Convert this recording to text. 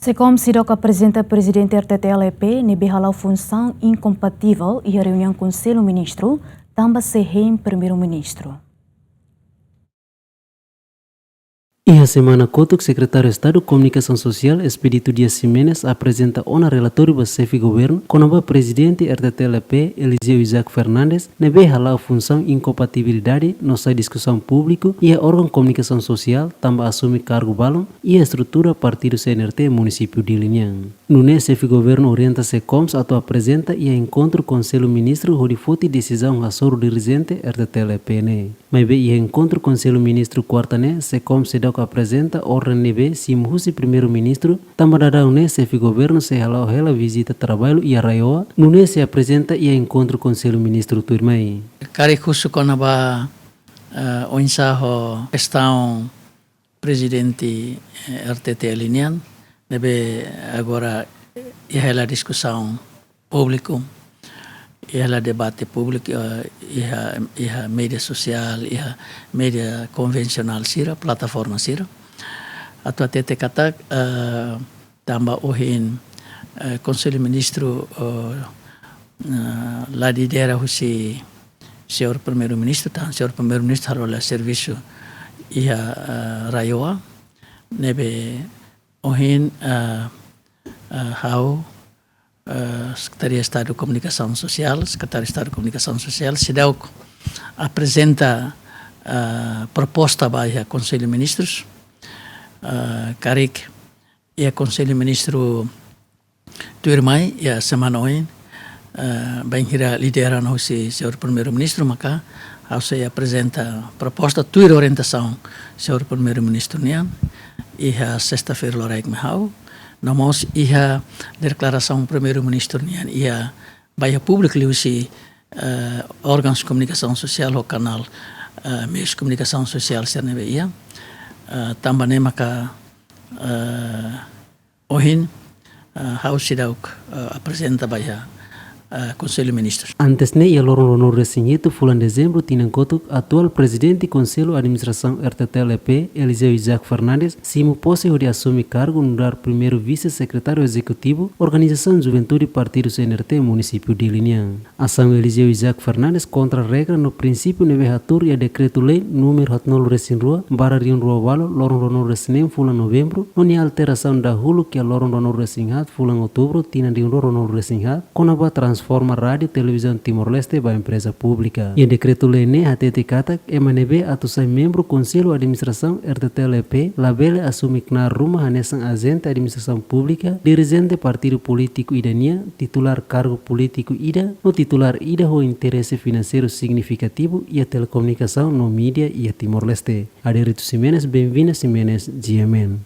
Secom Sidoc apresenta presidente RTTLP nebe halau função incompatível e a reunião com Conselho Ministro também se reem primeiro-ministro. E a semana Kotuk, secretário de Estado de Comunicação Social, Expedito Dias Ximenes, apresenta um relatório do chefe de governo com o presidente RTTLP, Eliseu Isaac Fernandes, nebe halau função incompatibilidade nossa discussão pública e a órgão de comunicação social também assume cargo balão e a estrutura partido CNRT município de Linhang. No chefe de governo orienta-se como a apresenta e a encontro com o Conselho Ministro onde foi decisão a soro dirigente RTTLP. Mas bem, encontro com o Conselho Ministro quarta-né, se como se dá apresenta ordem nebe se muhusi primeiro-ministro, também dá chefe de governo se halau hela visita trabalho e arraioa, no se apresenta e encontro com o Conselho Ministro turmai. Caricusso com a o ensaio questão presidente RTT Linhang, nebe agora e a discussão pública, e a debate público, e a mídia social, e a mídia convencional sira, plataforma sira. Atau tete kata tambah ohin Conselho Ministro lá de daerah husi senhor primeiro-ministro, tan senhor primeiro-ministro harola serviço e a raioa, nebe ohin hau Secretaria de Estado de Comunicação Social, Secretário de Estado de Comunicação Social, SIDAUC apresenta proposta para o Conselho de Ministros, Carik e o Conselho de Ministros Tuirmai e a semana hoje, bem lideran o senhor Primeiro-Ministro, maka você apresenta proposta, tuir orientação senhor Primeiro-Ministro nian, e a sexta-feira loraik mehau, Namos ia declaração primeiro-ministro ia baia público liusi órgãos de comunicação social o canal meios de comunicação social sernebe ia também maka ohin haus sidauk apresenta baia Conselho de Ministros. Antes ne ia lorong lonor resinhito fulan dezembro tinan kotuk atual presidente Conselho Administração RTTLP Eliseu Isaac Fernandes simu posse de assumir cargo no dar primeiro vice-secretário executivo Organização Juventude Partido CNRT município de Linhang. Ação Eliseu Isaac Fernandes contra a regra no princípio nevehatur e a decreto-lei número 49 resinrua bara riun rua walo lorong lonor resinem fulan novembro onde a alteração da hulu que a lorong lonor resinhat fulan outubro tinan riun rua lonor resinhat com a transforma rádio televisão Timor-Leste para empresa pública. E o decreto-lei ne atete katak emanebe atusai membro Conselho Administração RTTLP labele assume na rumah hanesan agente administração pública dirigente partido político idania titular cargo político ida no titular ida ho interesse financeiro significativo e a telecomunicação no mídia e a Timor-Leste. Aderito Ximenes, bem-vindo Ximenes, GMN.